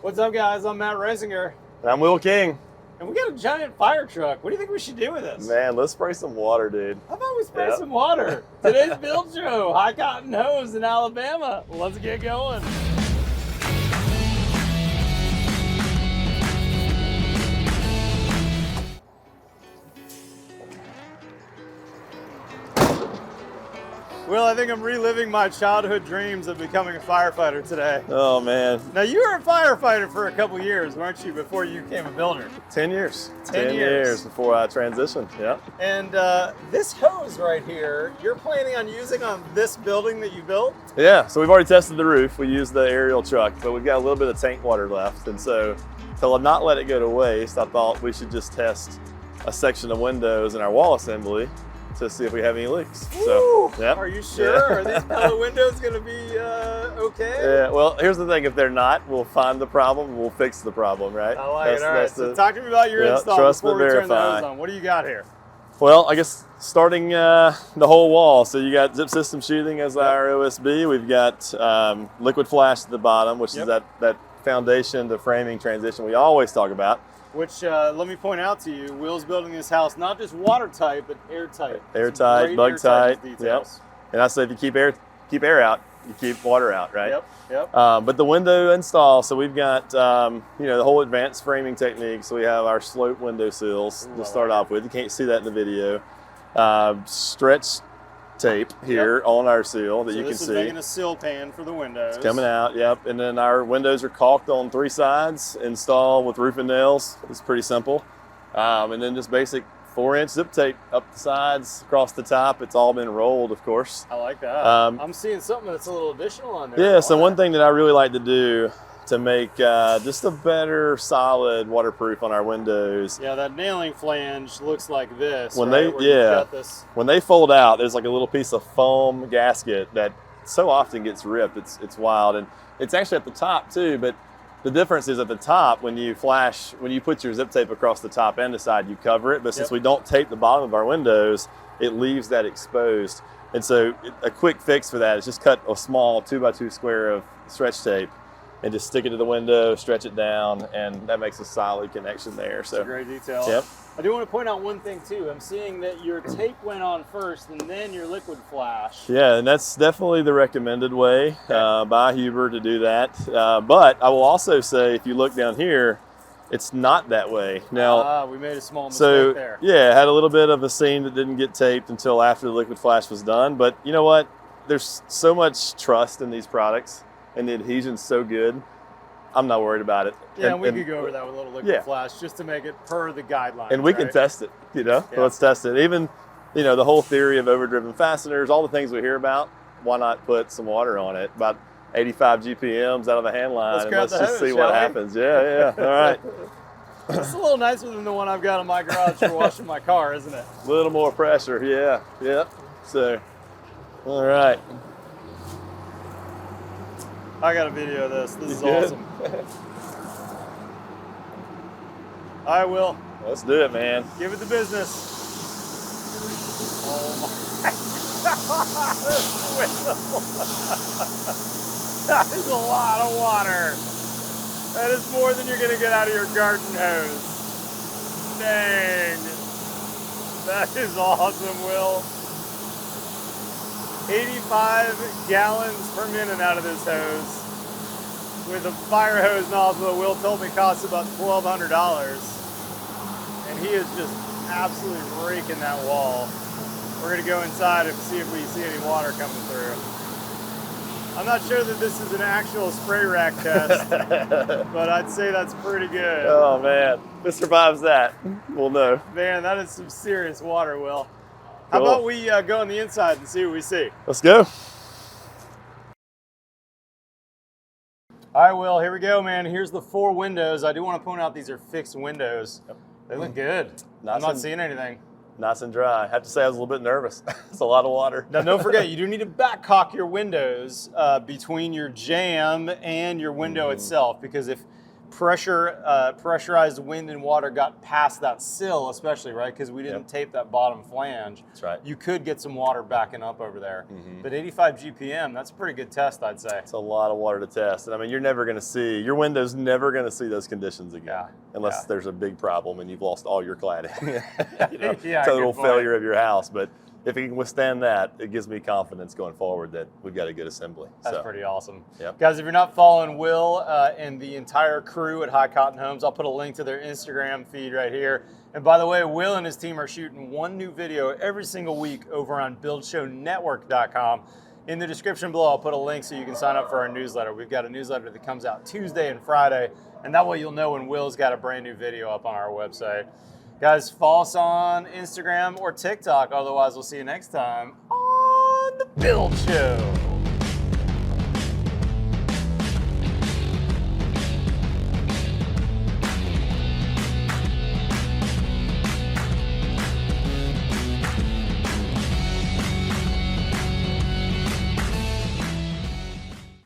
What's up, guys? I'm Matt Reisinger. And I'm Will King. And we got a giant fire truck. What do you think we should do with this? Man, let's spray some water, dude. How about we spray some water? Today's build show, High Cotton Hose in Alabama. Let's get going. Will, I think I'm reliving my childhood dreams of becoming a firefighter today. Oh, man. Now, you were a firefighter for a couple years, weren't you, before you became a builder? 10 years. 10 years before I transitioned, yeah. And this hose right here, you're planning on using on this building that you built? Yeah, so we've already tested the roof. We used the aerial truck, but we've got a little bit of tank water left. And so to not let it go to waste, I thought we should just test a section of windows in our wall assembly to see if we have any leaks. Ooh, so, yep. Are you sure? Yeah. Are these pellet windows going to be okay? Yeah, well, here's the thing. If they're not, we'll find the problem, we'll fix the problem, right? I like it. All right, so talk to me about your install trust before but we turn the verify. hose on. What do you got here? Well, I guess starting the whole wall. So you got zip system sheathing as our OSB. We've got liquid flash at the bottom, which is that foundation to framing transition we always talk about. Which, let me point out to you, Will's building this house not just watertight, but airtight. Airtight, bug tight. Yep. And I say if you keep air out, you keep water out, right? Yep. But the window install, so we've got the whole advanced framing technique. So we have our slope window sills to start off with. You can't see that in the video. Stretch tape here on our seal that you can see. This is making a sill pan for the windows. It's coming out, yep. And then our windows are caulked on 3 sides, installed with roofing nails. It's pretty simple. And then just basic 4-inch zip tape up the sides, across the top. It's all been rolled, of course. I like that. I'm seeing something that's a little additional on there. Yeah, so one thing that I really like to do to make just a better solid waterproof on our windows. Yeah, that nailing flange looks like this. When when they fold out, there's like a little piece of foam gasket that so often gets ripped. It's wild, and it's actually at the top too. But the difference is at the top when you put your zip tape across the top and the side, you cover it. But since we don't tape the bottom of our windows, it leaves that exposed. And so a quick fix for that is just cut a small 2x2 square of stretch tape and just stick it to the window, stretch it down, and that makes a solid connection there. So that's a great detail. Yep. I do want to point out one thing too. I'm seeing that your tape went on first and then your liquid flash. Yeah, and that's definitely the recommended way by Huber to do that. But I will also say, if you look down here, it's not that way. Now, we made a small mistake there. Yeah, had a little bit of a seam that didn't get taped until after the liquid flash was done. But you know what? There's so much trust in these products, and the adhesion's so good, I'm not worried about it. Yeah, and we could go over that with a little liquid flash just to make it per the guidelines. And we can test it, So let's test it. Even, the whole theory of overdriven fasteners, all the things we hear about, why not put some water on it? About 85 GPMs out of the hand line, and let's just see what happens. Yeah, all right. It's a little nicer than the one I've got in my garage for washing my car, isn't it? A little more pressure, yeah. So, all right. I got a video of this. This is awesome. All right, Will. Let's do it, man. Give it the business. Oh my God. That is a lot of water. That is more than you're going to get out of your garden hose. Dang. That is awesome, Will. 85 gallons per minute out of this hose with a fire hose nozzle that Will told me costs about $1,200. And he is just absolutely raking that wall. We're going to go inside and see if we see any water coming through. I'm not sure that this is an actual spray rack test, but I'd say that's pretty good. Oh man, if it survives that, we'll know. Man, that is some serious water, Will. How about we go on the inside and see what we see? Let's go. All right, Will, here we go, man. Here's the 4 windows. I do want to point out these are fixed windows. They look good. I'm not seeing anything. Nice and dry. I have to say I was a little bit nervous. It's a lot of water. Now, don't forget, you do need to back caulk your windows between your jamb and your window itself, because if pressurized wind and water got past that sill, especially, right? Because we didn't tape that bottom flange. That's right. You could get some water backing up over there. But 85 GPM, that's a pretty good test, I'd say. It's a lot of water to test. And I mean, you're never going to see, your window's never going to see those conditions again. Unless there's a big problem and you've lost all your cladding. Total failure of your house. But if it can withstand that, it gives me confidence going forward that we've got a good assembly. That's pretty awesome. Yep. Guys, if you're not following Will and the entire crew at High Cotton Homes, I'll put a link to their Instagram feed right here. And by the way, Will and his team are shooting one new video every single week over on buildshownetwork.com. In the description below, I'll put a link so you can sign up for our newsletter. We've got a newsletter that comes out Tuesday and Friday, and that way you'll know when Will's got a brand new video up on our website. Guys, follow us on Instagram or TikTok. Otherwise, we'll see you next time on The Build Show.